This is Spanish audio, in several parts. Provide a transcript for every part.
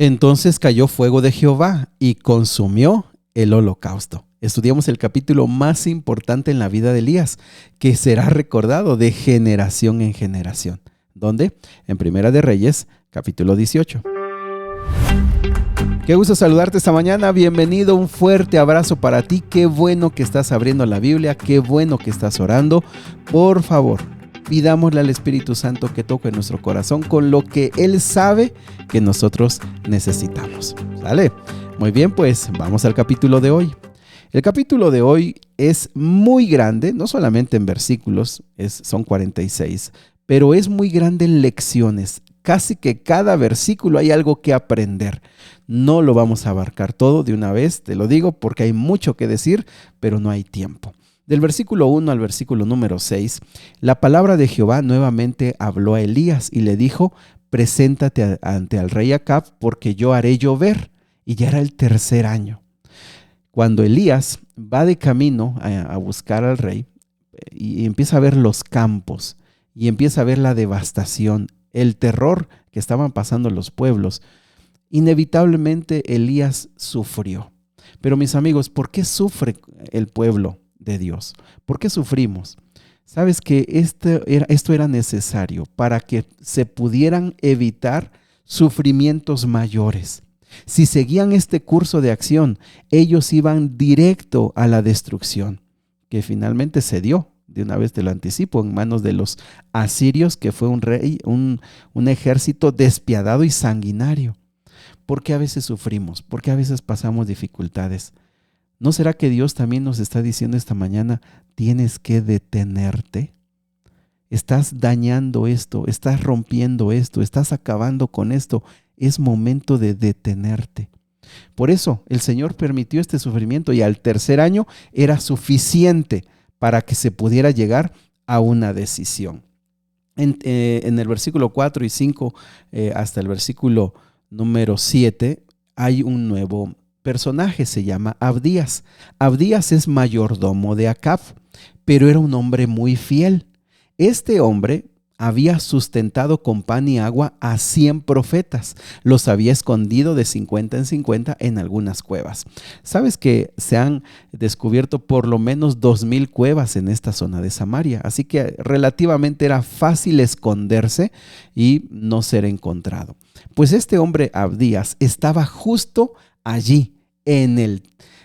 Entonces cayó fuego de Jehová y consumió el holocausto. Estudiamos el capítulo más importante en la vida de Elías, que será recordado de generación en generación. ¿Dónde? En Primera de Reyes, capítulo 18. Qué gusto saludarte esta mañana, bienvenido, un fuerte abrazo para ti, qué bueno que estás abriendo la Biblia, qué bueno que estás orando. Por favor, pidámosle al Espíritu Santo que toque nuestro corazón con lo que Él sabe que nosotros necesitamos. ¿Sale? Muy bien, pues vamos al capítulo de hoy. El capítulo de hoy es muy grande, no solamente en versículos, son 46, pero es muy grande en lecciones. Casi que cada versículo hay algo que aprender. No lo vamos a abarcar todo de una vez, te lo digo, porque hay mucho que decir, pero no hay tiempo. Del versículo 1 al versículo número 6, la palabra de Jehová nuevamente habló a Elías y le dijo: preséntate ante el rey Acab, porque yo haré llover. Y ya era el tercer año. Cuando Elías va de camino a buscar al rey y empieza a ver los campos y empieza a ver la devastación, el terror que estaban pasando los pueblos, inevitablemente Elías sufrió. Pero mis amigos, ¿por qué sufre el pueblo de Dios? ¿Por qué sufrimos? Sabes que esto era necesario para que se pudieran evitar sufrimientos mayores. Si seguían este curso de acción, ellos iban directo a la destrucción, que finalmente se dio. De una vez te lo anticipo, en manos de los asirios, que fue un ejército despiadado y sanguinario. ¿Por qué a veces sufrimos? ¿Por qué a veces pasamos dificultades? ¿No será que Dios también nos está diciendo esta mañana: tienes que detenerte? Estás dañando esto, estás rompiendo esto, estás acabando con esto. Es momento de detenerte. Por eso el Señor permitió este sufrimiento y al tercer año era suficiente para que se pudiera llegar a una decisión. En el versículo 4 y 5 hasta el versículo número 7 hay un nuevo personaje, se llama Abdías. Abdías es mayordomo de Acab, pero era un hombre muy fiel. Este hombre había sustentado con pan y agua a 100 profetas. Los había escondido de 50 en 50 en algunas cuevas. Sabes que se han descubierto por lo menos 2000 cuevas en esta zona de Samaria, así que relativamente era fácil esconderse y no ser encontrado. Pues este hombre Abdías estaba justo allí,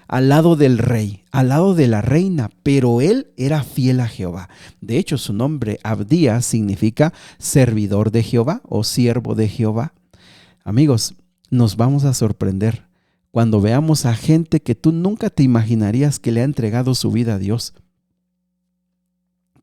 al lado del rey, al lado de la reina, pero él era fiel a Jehová. De hecho, su nombre Abdías significa servidor de Jehová o siervo de Jehová. Amigos, nos vamos a sorprender cuando veamos a gente que tú nunca te imaginarías que le ha entregado su vida a Dios,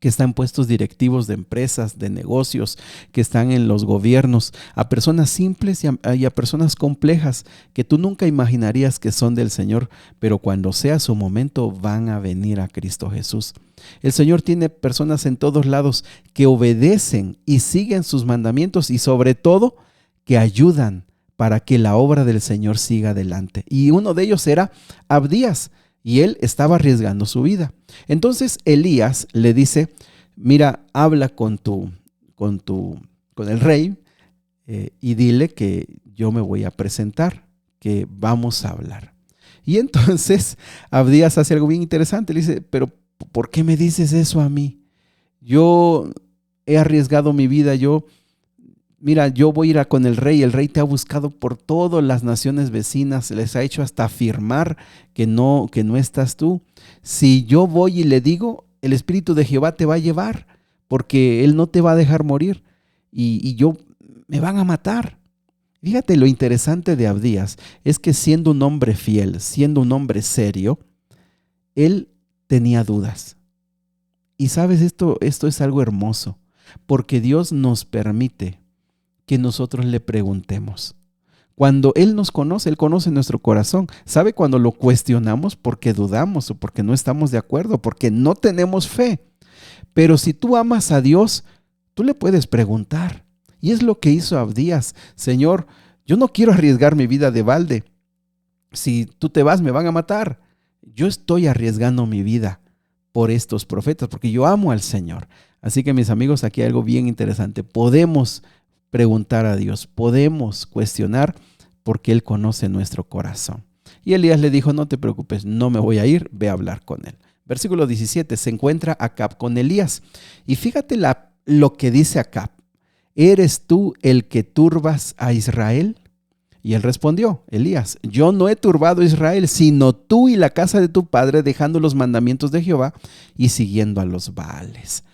que están en puestos directivos de empresas, de negocios, que están en los gobiernos, a personas simples y a personas complejas que tú nunca imaginarías que son del Señor, pero cuando sea su momento van a venir a Cristo Jesús. El Señor tiene personas en todos lados que obedecen y siguen sus mandamientos y sobre todo que ayudan para que la obra del Señor siga adelante. Y uno de ellos era Abdías. Y él estaba arriesgando su vida. Entonces Elías le dice: mira, habla con el rey y dile que yo me voy a presentar, que vamos a hablar. Y entonces Abdías hace algo bien interesante. Le dice: pero ¿por qué me dices eso a mí? Yo he arriesgado mi vida, Mira, yo voy a ir con el rey te ha buscado por todas las naciones vecinas, les ha hecho hasta afirmar que no estás tú. Si yo voy y le digo, el Espíritu de Jehová te va a llevar, porque Él no te va a dejar morir y me van a matar. Fíjate, lo interesante de Abdías es que siendo un hombre fiel, siendo un hombre serio, él tenía dudas. Y sabes, esto es algo hermoso, porque Dios nos permite que nosotros le preguntemos. Cuando Él nos conoce, Él conoce nuestro corazón. Sabe cuando lo cuestionamos porque dudamos o porque no estamos de acuerdo, porque no tenemos fe. Pero si tú amas a Dios, tú le puedes preguntar. Y es lo que hizo Abdías. Señor, yo no quiero arriesgar mi vida de balde. Si tú te vas, me van a matar. Yo estoy arriesgando mi vida por estos profetas, porque yo amo al Señor. Así que mis amigos, aquí hay algo bien interesante. Podemos preguntar a Dios, podemos cuestionar, porque Él conoce nuestro corazón. Y Elías le dijo, no te preocupes, no me voy a ir, ve a hablar con él. Versículo 17, se encuentra Acab con Elías. Y fíjate lo que dice Acab. ¿Eres tú el que turbas a Israel? Y él respondió, Elías, yo no he turbado a Israel, sino tú y la casa de tu padre, dejando los mandamientos de Jehová y siguiendo a los Baales.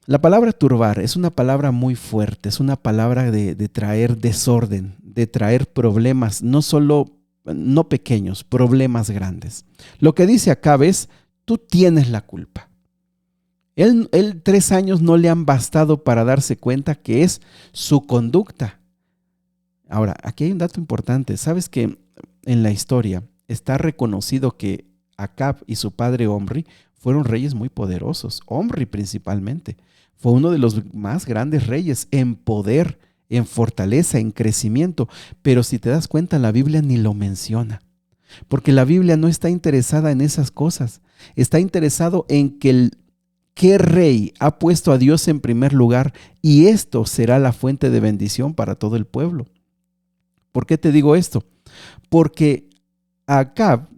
La palabra turbar es una palabra muy fuerte, es una palabra de traer desorden, de traer problemas, no pequeños, problemas grandes. Lo que dice Acab es, tú tienes la culpa. Él 3 años no le han bastado para darse cuenta que es su conducta. Ahora, aquí hay un dato importante. ¿Sabes que en la historia está reconocido que Acab y su padre Omri fueron reyes muy poderosos? Omri principalmente. Fue uno de los más grandes reyes en poder, en fortaleza, en crecimiento. Pero si te das cuenta, la Biblia ni lo menciona. Porque la Biblia no está interesada en esas cosas. Está interesado en que qué rey ha puesto a Dios en primer lugar y esto será la fuente de bendición para todo el pueblo. ¿Por qué te digo esto? Porque a Acab,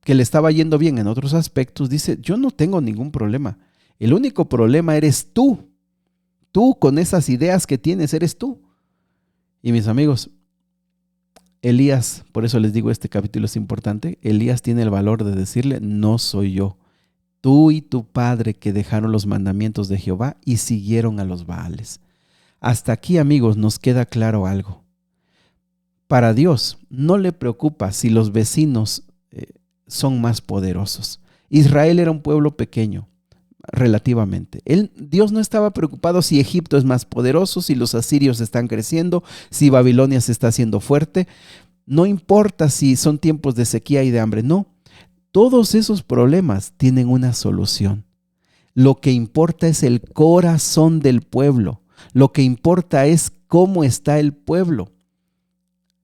que le estaba yendo bien en otros aspectos, dice, yo no tengo ningún problema. El único problema eres tú. Tú con esas ideas que tienes, eres tú. Y mis amigos, Elías, por eso les digo este capítulo es importante, Elías tiene el valor de decirle, no soy yo. Tú y tu padre que dejaron los mandamientos de Jehová y siguieron a los Baales. Hasta aquí, amigos, nos queda claro algo. Para Dios no le preocupa si los vecinos son más poderosos. Israel era un pueblo pequeño, relativamente. Dios no estaba preocupado si Egipto es más poderoso, si los asirios están creciendo, si Babilonia se está haciendo fuerte. No importa si son tiempos de sequía y de hambre, no. Todos esos problemas tienen una solución. Lo que importa es el corazón del pueblo. Lo que importa es cómo está el pueblo.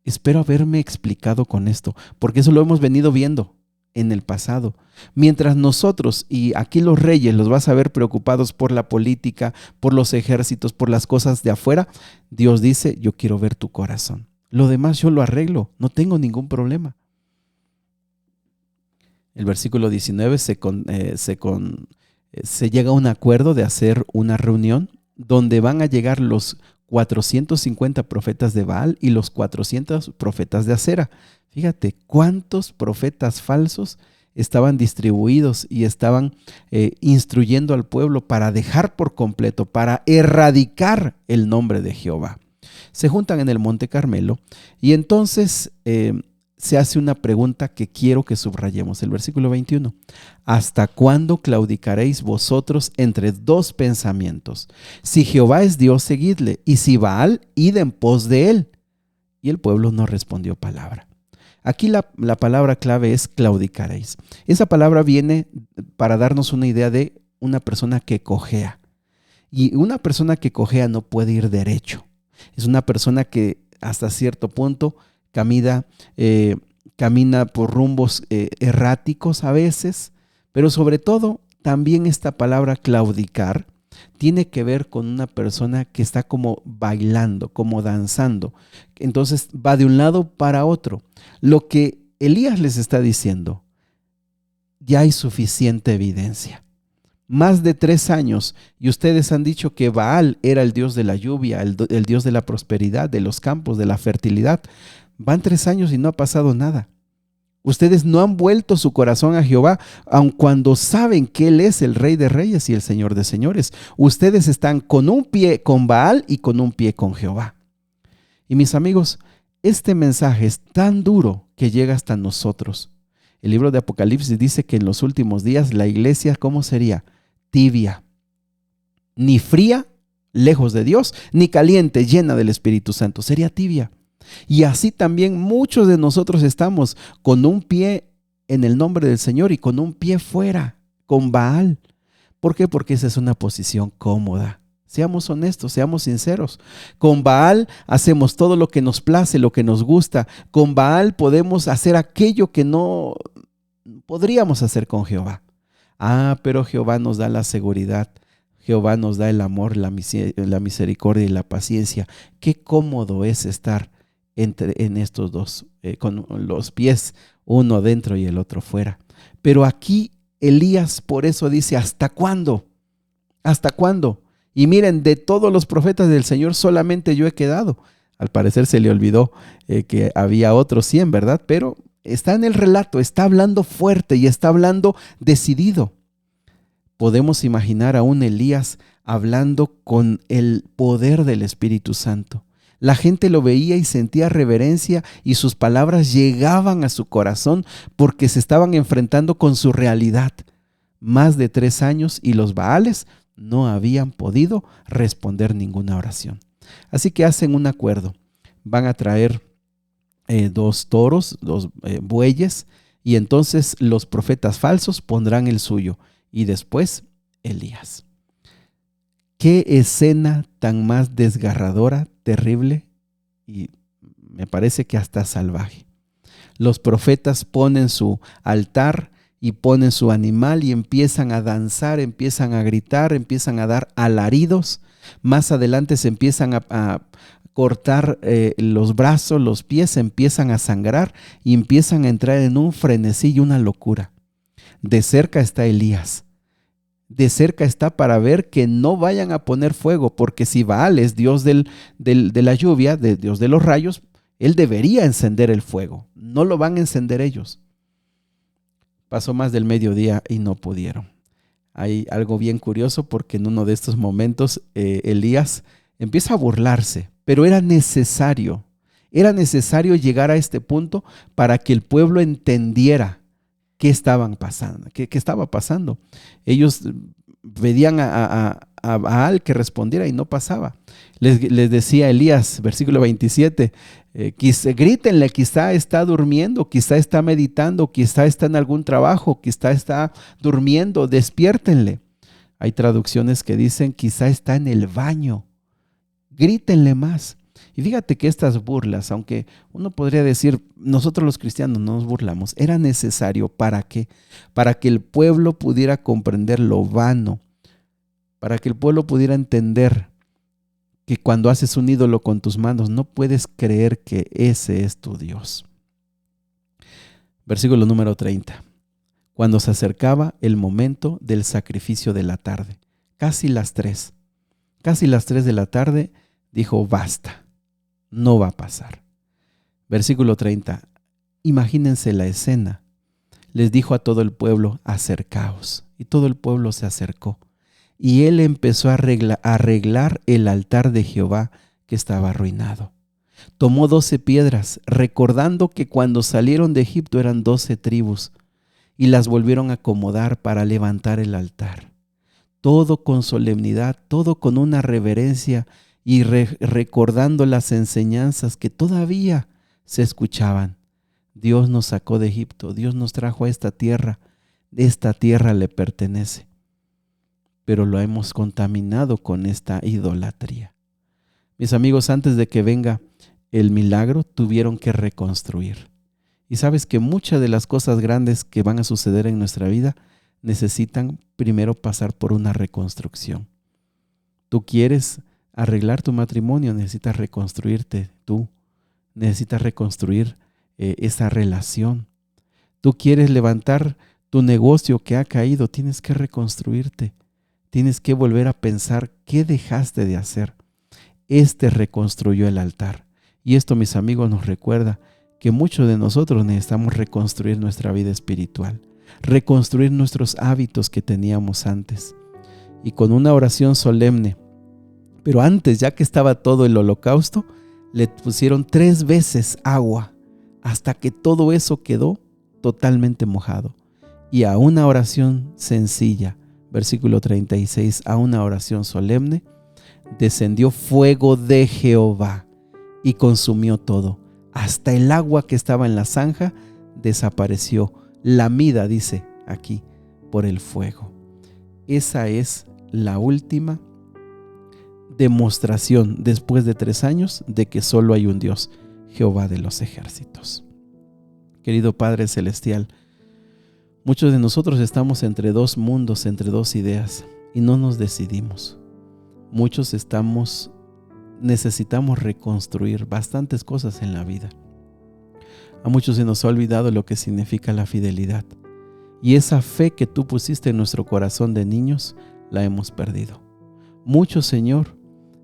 Espero haberme explicado con esto, porque eso lo hemos venido viendo en el pasado. Mientras nosotros, y aquí los reyes los vas a ver preocupados por la política, por los ejércitos, por las cosas de afuera, Dios dice, yo quiero ver tu corazón. Lo demás yo lo arreglo, no tengo ningún problema. El versículo 19 se llega a un acuerdo de hacer una reunión donde van a llegar los 450 profetas de Baal y los 400 profetas de Acera. Fíjate cuántos profetas falsos estaban distribuidos y estaban instruyendo al pueblo para dejar por completo, para erradicar el nombre de Jehová. Se juntan en el Monte Carmelo y entonces se hace una pregunta que quiero que subrayemos. El versículo 21. ¿Hasta cuándo claudicaréis vosotros entre dos pensamientos? Si Jehová es Dios, seguidle, y si Baal, id en pos de él. Y el pueblo no respondió palabra. Aquí la palabra clave es claudicaréis. Esa palabra viene para darnos una idea de una persona que cojea. Y una persona que cojea no puede ir derecho. Es una persona que hasta cierto punto camina por rumbos erráticos a veces, pero sobre todo también esta palabra claudicar tiene que ver con una persona que está como bailando, como danzando. Entonces va de un lado para otro. Lo que Elías les está diciendo, ya hay suficiente evidencia. Más de 3 años y ustedes han dicho que Baal era el dios de la lluvia, el dios de la prosperidad, de los campos, de la fertilidad. Van 3 años y no ha pasado nada. Ustedes no han vuelto su corazón a Jehová, aun cuando saben que Él es el Rey de Reyes y el Señor de Señores. Ustedes están con un pie con Baal y con un pie con Jehová. Y mis amigos, este mensaje es tan duro que llega hasta nosotros. El libro de Apocalipsis dice que en los últimos días la iglesia, ¿cómo sería? Tibia. Ni fría, lejos de Dios, ni caliente, llena del Espíritu Santo. Sería tibia. Y así también muchos de nosotros estamos con un pie en el nombre del Señor y con un pie fuera, con Baal. ¿Por qué? Porque esa es una posición cómoda. Seamos honestos, seamos sinceros. Con Baal hacemos todo lo que nos place, lo que nos gusta. Con Baal podemos hacer aquello que no podríamos hacer con Jehová. Pero Jehová nos da la seguridad. Jehová nos da el amor, la misericordia y la paciencia. Qué cómodo es estar en estos dos, con los pies, uno dentro y el otro fuera. Pero aquí Elías por eso dice, ¿hasta cuándo? ¿Hasta cuándo? Y miren, de todos los profetas del Señor solamente yo he quedado. Al parecer se le olvidó que había otros 100, ¿verdad? Pero está en el relato, está hablando fuerte y está hablando decidido. Podemos imaginar a un Elías hablando con el poder del Espíritu Santo. La gente lo veía y sentía reverencia y sus palabras llegaban a su corazón porque se estaban enfrentando con su realidad. Más de 3 años y los Baales no habían podido responder ninguna oración. Así que hacen un acuerdo. Van a traer 2 toros, 2 bueyes, y entonces los profetas falsos pondrán el suyo y después Elías. Qué escena tan más desgarradora, terrible y me parece que hasta salvaje. Los profetas ponen su altar y ponen su animal y empiezan a danzar, empiezan a gritar, empiezan a dar alaridos. Más adelante se empiezan a cortar los brazos, los pies, empiezan a sangrar y empiezan a entrar en un frenesí y una locura. De cerca está Elías. De cerca está para ver que no vayan a poner fuego, porque si Baal es Dios de la lluvia, Dios de los rayos, él debería encender el fuego. No lo van a encender ellos. Pasó más del mediodía y no pudieron. Hay algo bien curioso porque en uno de estos momentos Elías empieza a burlarse, pero era necesario llegar a este punto para que el pueblo entendiera qué estaba pasando. Ellos pedían a Baal que respondiera y no pasaba. Les decía Elías, versículo 27, grítenle, quizá está durmiendo, quizá está meditando, quizá está en algún trabajo, quizá está durmiendo, despiértenle. Hay traducciones que dicen quizá está en el baño, grítenle más. Y fíjate que estas burlas, aunque uno podría decir, nosotros los cristianos no nos burlamos, era necesario ¿para qué? Para que el pueblo pudiera comprender lo vano, para que el pueblo pudiera entender que cuando haces un ídolo con tus manos no puedes creer que ese es tu Dios. Versículo número 30. Cuando se acercaba el momento del sacrificio de la tarde, casi las 3 de la tarde, dijo basta. No va a pasar. Versículo 30. Imagínense la escena. Les dijo a todo el pueblo, acercaos. Y todo el pueblo se acercó. Y él empezó a arreglar el altar de Jehová que estaba arruinado. Tomó 12 piedras, recordando que cuando salieron de Egipto eran 12 tribus, y las volvieron a acomodar para levantar el altar. Todo con solemnidad, todo con una reverencia y recordando las enseñanzas que todavía se escuchaban. Dios nos sacó de Egipto, Dios nos trajo a esta tierra le pertenece, pero lo hemos contaminado con esta idolatría. Mis amigos, antes de que venga el milagro, tuvieron que reconstruir. Y sabes que muchas de las cosas grandes que van a suceder en nuestra vida necesitan primero pasar por una reconstrucción. Tú quieres arreglar tu matrimonio, necesitas reconstruirte tú, necesitas reconstruir esa relación. Tú quieres levantar tu negocio que ha caído, tienes que reconstruirte, tienes que volver a pensar qué dejaste de hacer. Reconstruyó el altar. Y esto, mis amigos, nos recuerda que muchos de nosotros necesitamos reconstruir nuestra vida espiritual, reconstruir nuestros hábitos que teníamos antes. Y con una oración solemne. Pero antes, ya que estaba todo el holocausto, le pusieron 3 veces agua hasta que todo eso quedó totalmente mojado. Y a una oración sencilla, versículo 36, a una oración solemne, descendió fuego de Jehová y consumió todo. Hasta el agua que estaba en la zanja desapareció, lamida, dice aquí, por el fuego. Esa es la última demostración después de 3 años de que solo hay un Dios, Jehová de los ejércitos. Querido Padre Celestial, muchos de nosotros estamos entre 2 mundos, entre 2 ideas y no nos decidimos. Muchos estamos necesitamos reconstruir bastantes cosas en la vida. A muchos se nos ha olvidado lo que significa la fidelidad. Y esa fe que tú pusiste en nuestro corazón de niños, la hemos perdido. Muchos, Señor,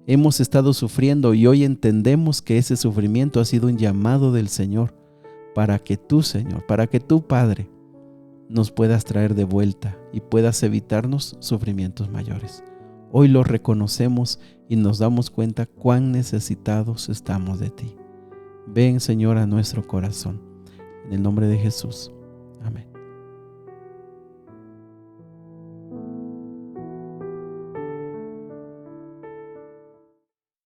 hemos estado sufriendo y hoy entendemos que ese sufrimiento ha sido un llamado del Señor para que tú, Señor, para que tú, Padre, nos puedas traer de vuelta y puedas evitarnos sufrimientos mayores. Hoy lo reconocemos y nos damos cuenta cuán necesitados estamos de ti. Ven, Señor, a nuestro corazón. En el nombre de Jesús. Amén.